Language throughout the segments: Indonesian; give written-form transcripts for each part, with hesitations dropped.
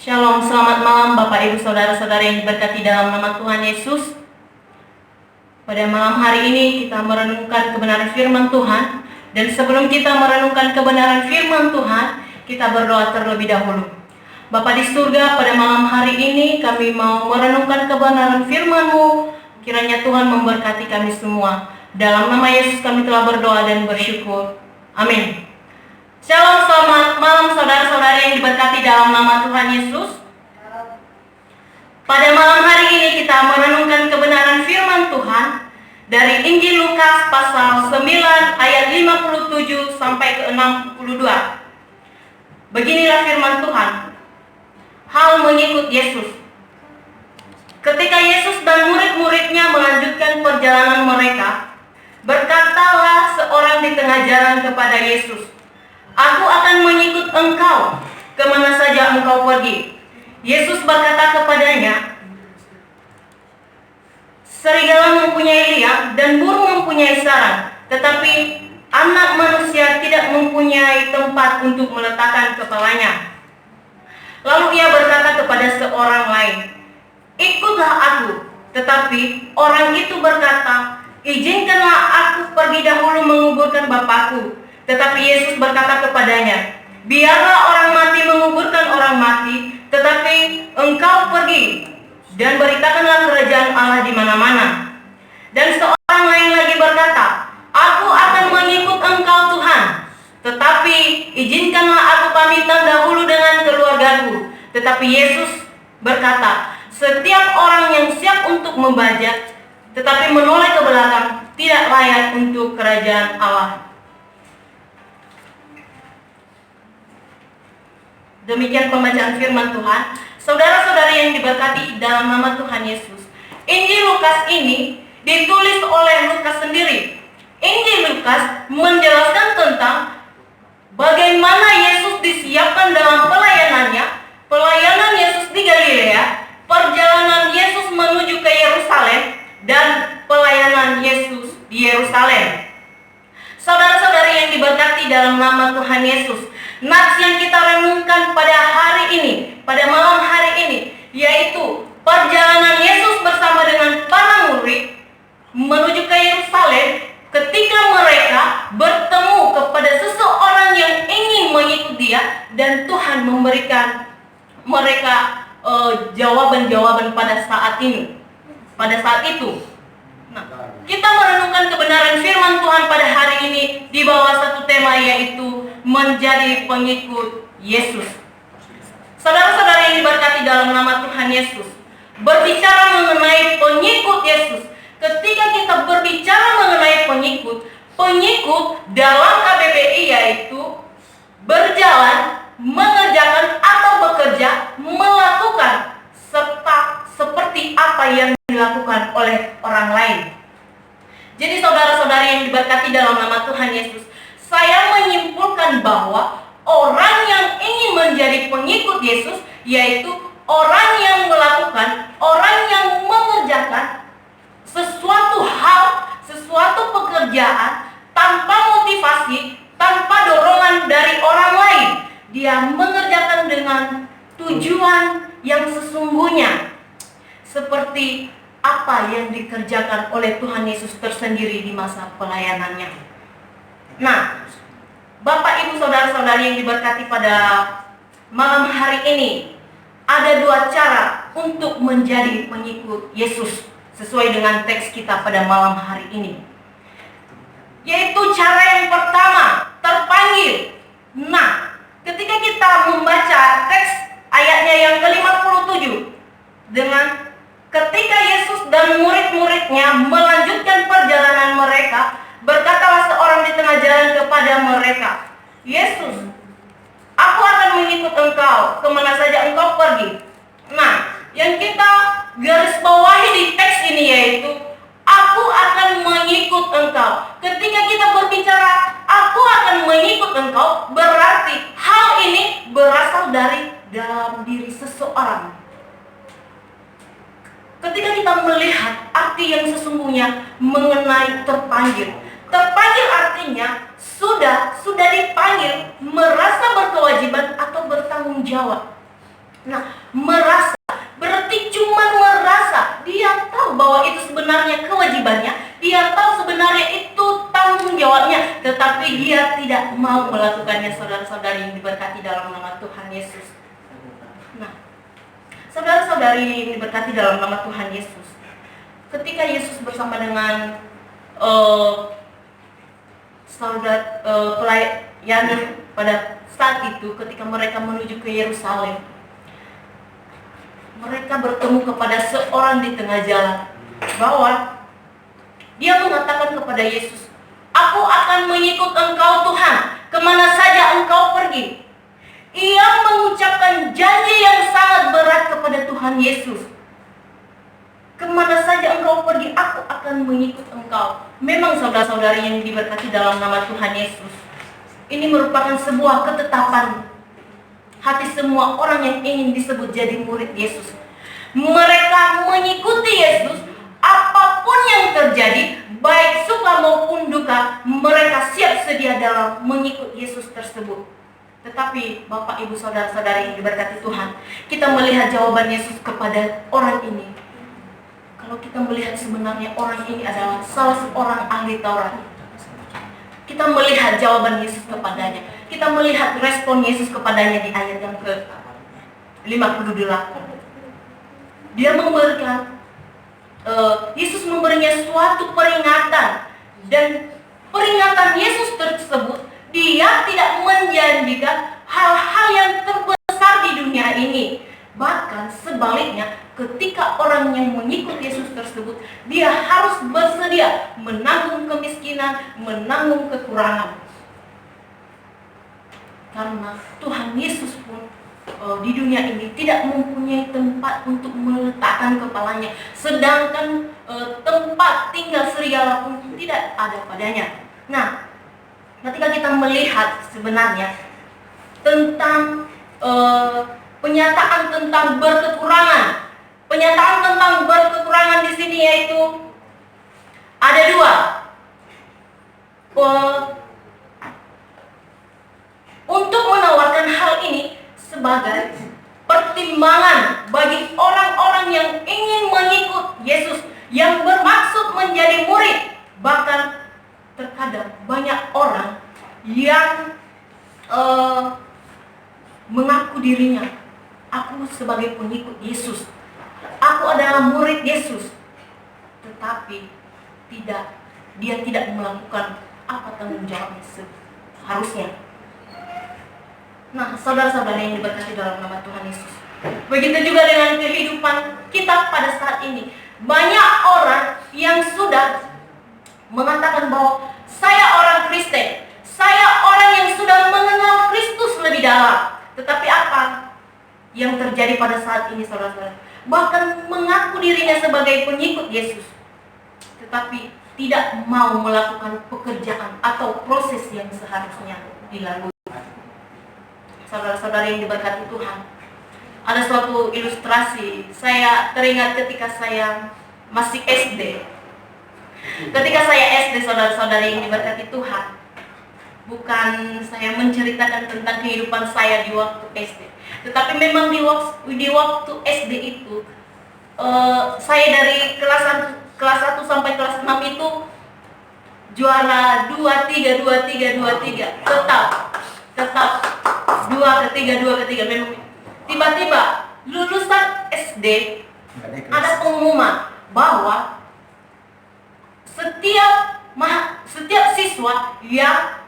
Shalom, selamat malam Bapak Ibu Saudara-saudara yang diberkati dalam nama Tuhan Yesus. Pada malam hari ini kita merenungkan kebenaran firman Tuhan. Dan sebelum kita merenungkan kebenaran firman Tuhan, kita berdoa terlebih dahulu. Bapa di surga, pada malam hari ini kami mau merenungkan kebenaran firman-Mu. Kiranya Tuhan memberkati kami semua. Dalam nama Yesus kami telah berdoa dan bersyukur. Amin. Shalom, selamat malam saudara-saudara yang diberkati dalam nama Tuhan Yesus. Pada malam hari ini kita merenungkan kebenaran firman Tuhan dari Injil Lukas pasal 9 ayat 57 sampai ke 62. Beginilah firman Tuhan. Hal mengikut Yesus. Ketika Yesus dan murid-muridnya melanjutkan perjalanan mereka, berkatalah seorang di tengah jalan kepada Yesus, "Aku akan mengikut engkau kemana saja engkau pergi." Yesus berkata kepadanya, "Serigala mempunyai liang dan burung mempunyai sarang, tetapi Anak Manusia tidak mempunyai tempat untuk meletakkan kepalanya." Lalu ia berkata kepada seorang lain, "Ikutlah aku." Tetapi orang itu berkata, "Izinkanlah aku pergi dahulu menguburkan Bapakku." Tetapi Yesus berkata kepadanya, "Biarlah orang mati menguburkan orang mati, tetapi engkau pergi dan beritakanlah kerajaan Allah di mana-mana." Dan seorang lain lagi berkata, "Aku akan mengikut engkau Tuhan, tetapi izinkanlah aku pamitan dahulu dengan keluargaku." Tetapi Yesus berkata, "Setiap orang yang siap untuk membajak, tetapi menoleh ke belakang, tidak layak untuk kerajaan Allah." Demikian pembacaan firman Tuhan. Saudara-saudari yang diberkati dalam nama Tuhan Yesus, Injil Lukas ini ditulis oleh Lukas sendiri. Injil Lukas menjelaskan tentang bagaimana Yesus disiapkan dalam pelayanannya, pelayanan Yesus di Galilea, perjalanan Yesus menuju ke Yerusalem, dan pelayanan Yesus di Yerusalem. Saudara-saudari yang diberkati dalam nama Tuhan Yesus, nats yang kita renungkan pada hari ini, pada malam hari ini, yaitu perjalanan Yesus bersama dengan para murid menuju ke Yerusalem ketika mereka bertemu kepada seseorang yang ingin mengikut dia, dan Tuhan memberikan mereka jawaban-jawaban pada saat ini, pada saat itu. Nah, kita merenungkan kebenaran firman Tuhan pada hari ini di bawah satu tema, yaitu menjadi pengikut Yesus. Saudara-saudara yang diberkati dalam nama Tuhan Yesus, berbicara mengenai pengikut Yesus, ketika kita berbicara mengenai pengikut dalam KBBI yaitu berjalan, mengerjakan atau bekerja, melakukan, serta seperti apa yang dilakukan oleh orang lain. Jadi saudara-saudari yang diberkati dalam nama Tuhan Yesus, saya menyimpulkan bahwa orang yang ingin menjadi pengikut Yesus yaitu orang yang melakukan, orang yang mengerjakan sesuatu hal, sesuatu pekerjaan tanpa motivasi, tanpa dorongan dari orang lain. Dia mengerjakan dengan tujuan yang sesungguhnya, seperti apa yang dikerjakan oleh Tuhan Yesus tersendiri di masa pelayanannya. Nah, Bapak Ibu Saudara-saudari yang diberkati pada malam hari ini, ada dua cara untuk menjadi pengikut Yesus sesuai dengan teks kita pada malam hari ini. Yaitu cara yang pertama, terpanggil. Nah, ketika kita membaca teks ayatnya yang ke-57, dengan ketika Yesus dan murid-muridnya melanjutkan perjalanan mereka, berkatalah seorang di tengah jalan kepada mereka, "Yesus, aku akan mengikut engkau kemana saja engkau pergi." Nah, yang kita garis bawahi di teks ini yaitu "aku akan mengikut engkau." Ketika kita berbicara "aku akan mengikut engkau", berarti hal ini berasal dari dalam diri seseorang. Ketika kita melihat arti yang sesungguhnya mengenai terpanggil, terpanggil artinya sudah dipanggil, merasa berkewajiban atau bertanggung jawab. Nah, tetapi dia tidak mau melakukannya, saudara-saudari yang diberkati dalam nama Tuhan Yesus. Nah, saudara-saudari yang diberkati dalam nama Tuhan Yesus, ketika Yesus bersama dengan pelayan pada saat itu, ketika mereka menuju ke Yerusalem, mereka bertemu kepada seorang di tengah jalan, bahwa dia mengatakan kepada Yesus, "Aku akan mengikut engkau Tuhan, kemana saja engkau pergi." Ia mengucapkan janji yang sangat berat kepada Tuhan Yesus. "Kemana saja engkau pergi, aku akan mengikut engkau." Memang saudara-saudari yang diberkati dalam nama Tuhan Yesus, ini merupakan sebuah ketetapan hati semua orang yang ingin disebut jadi murid Yesus. Mereka mengikuti Yesus apapun yang terjadi, baik suka maupun duka, mereka siap sedia dalam mengikut Yesus tersebut. Tetapi Bapak, Ibu, saudara-saudari yang diberkati Tuhan, kita melihat jawaban Yesus kepada orang ini. Kalau kita melihat sebenarnya orang ini adalah salah seorang ahli Taurat, kita melihat jawaban Yesus kepadanya. Kita melihat respon Yesus kepadanya di ayat yang ke-58. Dia memberikan, Yesus memberinya suatu peringatan. Dan peringatan Yesus tersebut, dia tidak menjanjikan hal-hal yang terbesar di dunia ini. Bahkan sebaliknya, ketika orang yang mengikut Yesus tersebut, dia harus bersedia menanggung kemiskinan, menanggung kekurangan. Karena Tuhan Yesus pun di dunia ini tidak mempunyai tempat untuk meletakkan kepalanya, sedangkan tempat tinggal serigala pun tidak ada padanya. Nah, ketika kita melihat sebenarnya tentang penyataan tentang berkekurangan, penyataan tentang berkekurangan di sini yaitu ada dua. Untuk menawarkan hal ini sebagai pertimbangan bagi orang-orang yang ingin mengikut Yesus, yang bermaksud menjadi murid. Bahkan terkadang banyak orang yang mengaku dirinya, "Aku sebagai pengikut Yesus, aku adalah murid Yesus," tetapi dia tidak melakukan apa tanggung jawabnya seharusnya. Nah, saudara-saudara yang diberkati dalam nama Tuhan Yesus, begitu juga dengan kehidupan kita pada saat ini. Banyak orang yang sudah mengatakan bahwa saya orang Kristen, saya orang yang sudah mengenal Kristus lebih dalam. Tetapi apa yang terjadi pada saat ini, saudara-saudara? Bahkan mengaku dirinya sebagai pengikut Yesus, tetapi tidak mau melakukan pekerjaan atau proses yang seharusnya dilalui. Saudara-saudara yang diberkati Tuhan, ada suatu ilustrasi. Saya teringat ketika saya masih SD. Ketika saya SD, saudara-saudara yang diberkati Tuhan, bukan saya menceritakan tentang kehidupan saya di waktu SD, tetapi memang di waktu SD itu, saya dari kelas 1 sampai kelas 6 itu juara 2-3 tetap 2-3 memang. Tiba-tiba lulusan SD ada pengumuman bahwa setiap siswa yang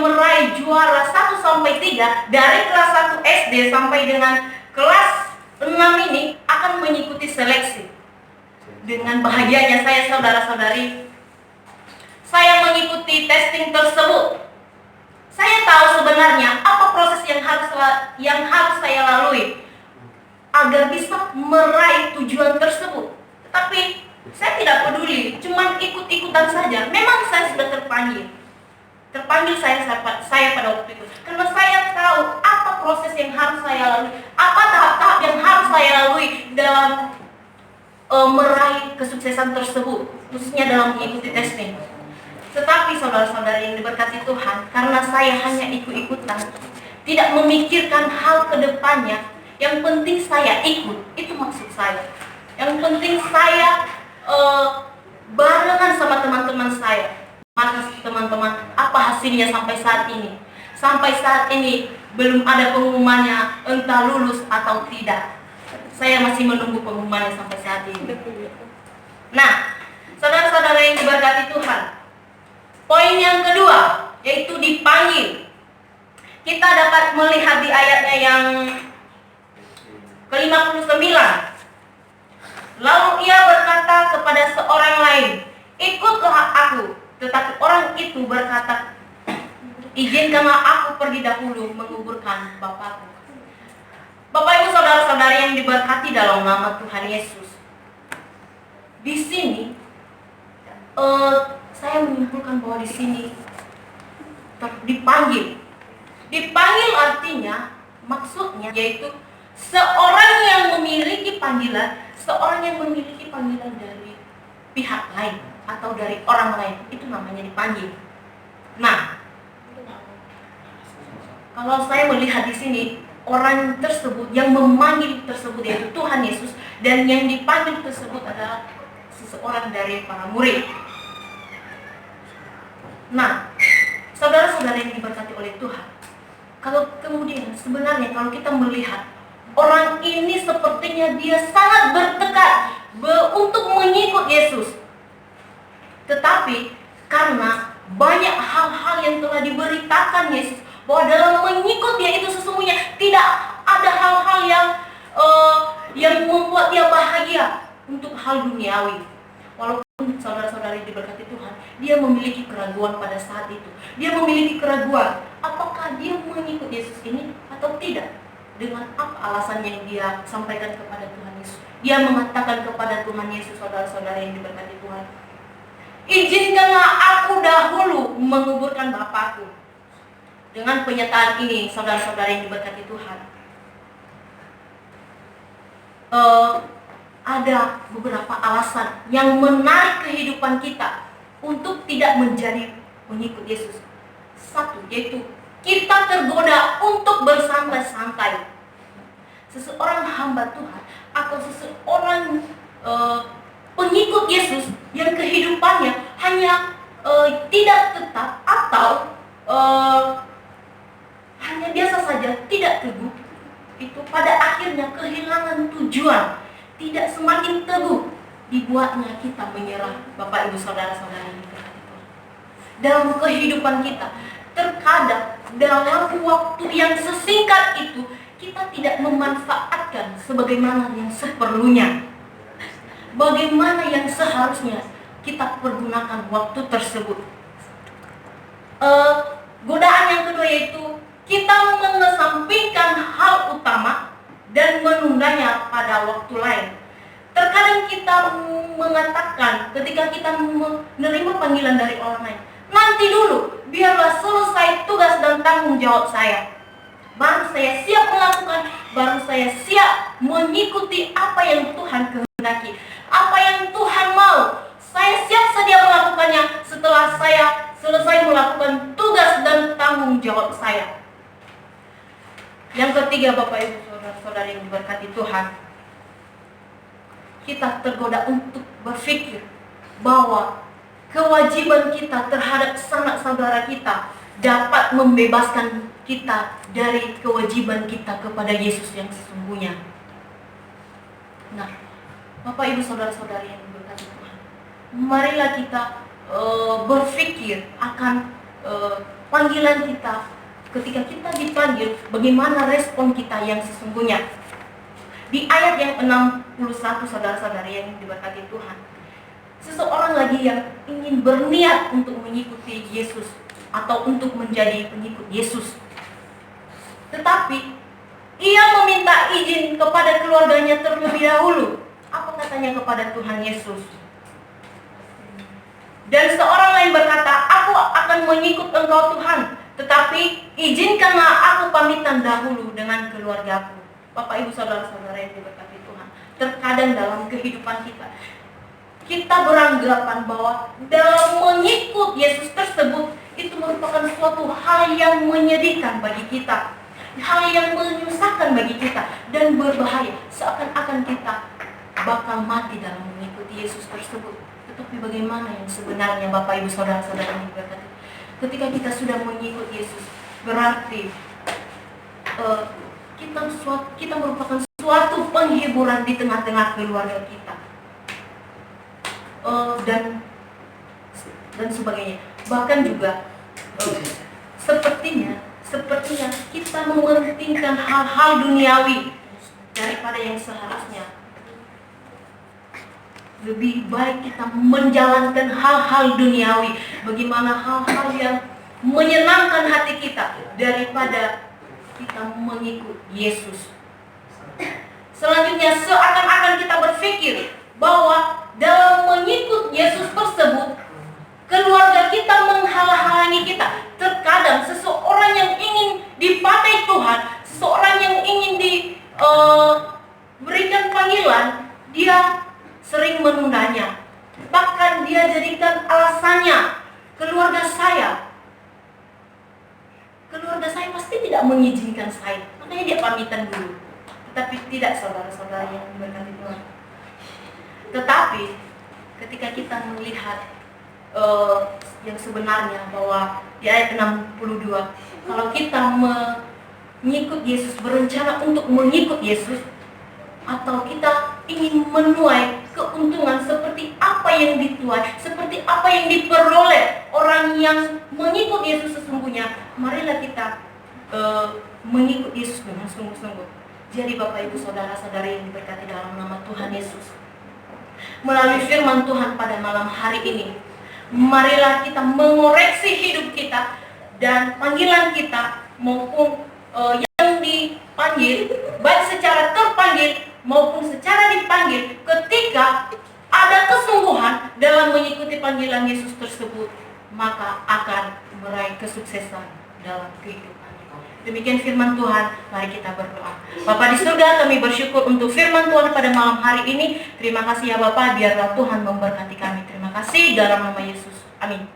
meraih juara 1-3 dari kelas 1 SD sampai dengan kelas 6 ini akan mengikuti seleksi. Dengan bahagianya saya, saudara-saudari, saya mengikuti testing tersebut. Saya tahu sebenarnya apa proses yang harus saya lalui agar bisa meraih tujuan tersebut. Tapi saya tidak peduli, cuman ikut-ikutan saja. Memang saya sudah terpanggil saya pada waktu itu, karena saya tahu apa proses yang harus saya lalui, apa tahap-tahap yang harus saya lalui dalam meraih kesuksesan tersebut, khususnya dalam mengikuti testing. Tetapi saudara-saudara yang diberkati Tuhan, karena saya hanya ikut-ikutan, tidak memikirkan hal ke depannya, yang penting saya ikut, itu maksud saya. Yang penting saya barengan sama teman-teman saya. Maka hasilnya sampai saat ini. Sampai saat ini belum ada pengumumannya, entah lulus atau tidak. Saya masih menunggu pengumumannya sampai saat ini. Nah, saudara-saudara yang diberkati Tuhan, poin yang kedua yaitu dipanggil. Kita dapat melihat di ayatnya yang ke-59. Lalu ia berkata kepada seorang lain, ikutlah aku. Tetapi orang itu berkata, izinkanlah aku pergi dahulu menguburkan Bapakku. Bapak Ibu saudara-saudari yang diberkati dalam nama Tuhan Yesus. Di sini saya menyimpulkan bahwa di sini dipanggil. Dipanggil artinya, maksudnya yaitu seorang yang memiliki panggilan, seorang yang memiliki panggilan dari pihak lain atau dari orang lain, itu namanya dipanggil. Nah, kalau saya melihat di sini, orang tersebut yang memanggil tersebut yaitu Tuhan Yesus, dan yang dipanggil tersebut adalah seseorang dari para murid. Nah, saudara-saudara yang diberkati oleh Tuhan, kalau kemudian sebenarnya kalau kita melihat orang ini sepertinya dia sangat bertekad untuk mengikut Yesus, tetapi karena banyak hal-hal yang telah diberitakan Yesus bahwa dalam mengikut Dia itu sesungguhnya tidak ada hal-hal yang membuat dia bahagia untuk hal duniawi. Walaupun saudara-saudari diberkati Tuhan, dia memiliki keraguan pada saat itu. Dia memiliki keraguan, apakah dia mengikut Yesus ini atau tidak? Dengan apa alasan yang dia sampaikan kepada Tuhan Yesus? Dia mengatakan kepada Tuhan Yesus, saudara-saudara yang diberkati Tuhan, izinkanlah aku dahulu menguburkan Bapakku. Dengan pernyataan ini, saudara-saudara yang diberkati Tuhan, ada beberapa alasan yang menarik kehidupan kita untuk tidak menjadi pengikut Yesus. Satu, yaitu kita tergoda untuk bersantai-santai. Seseorang hamba Tuhan atau seseorang pengikut Yesus yang kehidupannya hanya tidak tetap atau hanya biasa saja, tidak teguh, itu pada akhirnya kehilangan tujuan, tidak semakin teguh, dibuatnya kita menyerah. Bapak Ibu saudara-saudara yang diberkati Tuhan, dalam kehidupan kita terkadang dalam waktu yang sesingkat itu kita tidak memanfaatkan sebagaimana yang seperlunya, bagaimana yang seharusnya kita pergunakan waktu tersebut. Godaan yang kedua yaitu kita mengesampingkan hal utama dan menundanya pada waktu lain. Terkadang kita mengatakan ketika kita menerima panggilan dari orang lain, nanti dulu, biarlah selesai tugas dan tanggung jawab saya, baru saya siap melakukan, baru saya siap mengikuti apa yang Tuhan kehendaki, apa yang Tuhan mau. Saya siap sedia melakukannya setelah saya selesai melakukan tugas dan tanggung jawab saya. Yang ketiga, Bapak Ibu saudara-saudara yang diberkati Tuhan, kita tergoda untuk berpikir bahwa kewajiban kita terhadap sanak saudara kita dapat membebaskan kita dari kewajiban kita kepada Yesus yang sesungguhnya. Nah, Bapak Ibu saudara-saudari yang diberkati Tuhan, marilah kita berpikir akan panggilan kita. Ketika kita dipanggil, bagaimana respon kita yang sesungguhnya. Di ayat yang 61, saudara-saudari yang diberkati Tuhan, seseorang lagi yang ingin berniat untuk mengikuti Yesus atau untuk menjadi pengikut Yesus, tetapi ia meminta izin kepada keluarganya terlebih dahulu. Apa katanya kepada Tuhan Yesus? Dan seorang lain berkata, aku akan mengikut Engkau Tuhan, tetapi izinkanlah aku pamitan dahulu dengan keluargaku. Bapak Ibu saudara-saudara yang diberkati Tuhan, terkadang dalam kehidupan kita, kita beranggapan bahwa dalam mengikut Yesus tersebut itu merupakan suatu hal yang menyedihkan bagi kita, hal yang menyusahkan bagi kita dan berbahaya, seakan-akan kita bakal mati dalam mengikuti Yesus tersebut. Tetapi bagaimana yang sebenarnya, Bapak Ibu saudara-saudara yang diberkati? ketika kita sudah mengikut Yesus, berarti kita merupakan suatu penghiburan di tengah-tengah keluarga kita, dan sebagainya. Bahkan juga sepertinya kita mementingkan hal-hal duniawi daripada yang seharusnya. Lebih baik kita menjalankan hal-hal duniawi, bagaimana hal-hal yang menyenangkan hati kita, daripada kita mengikut Yesus. Selanjutnya, seakan-akan kita berpikir bahwa dalam mengikut Yesus tersebut, keluarga kita menghalang-halangi kita. Terkadang seseorang yang ingin dipakai Tuhan, seseorang yang ingin diberikan panggilan, dia sering menundanya. Bahkan dia jadikan alasannya, keluarga saya pasti tidak mengizinkan saya, makanya dia pamitan dulu. Tetapi tidak, saudara-saudara yang diberkati Tuhan. Tetapi ketika kita melihat yang sebenarnya, bahwa di ayat 62, kalau kita mengikut Yesus, berencana untuk mengikut Yesus, atau kita ingin menuai keuntungan seperti apa yang dituai, seperti apa yang diperoleh orang yang mengikut Yesus sesungguhnya, marilah kita mengikut Yesus dengan sungguh-sungguh. Jadi Bapak Ibu Saudara-saudari yang diberkati dalam nama Tuhan Yesus, melalui firman Tuhan pada malam hari ini, marilah kita mengoreksi hidup kita dan panggilan kita, maupun yang dipanggil, baik secara terpanggil maupun secara dipanggil. Ketika ada kesungguhan dalam mengikuti panggilan Yesus tersebut, maka akan meraih kesuksesan dalam kehidupan. Demikian firman Tuhan, mari kita berdoa. Bapa di surga, kami bersyukur untuk firman Tuhan pada malam hari ini. Terima kasih ya Bapa, biarlah Tuhan memberkati kami. Terima kasih dalam nama Yesus. Amin.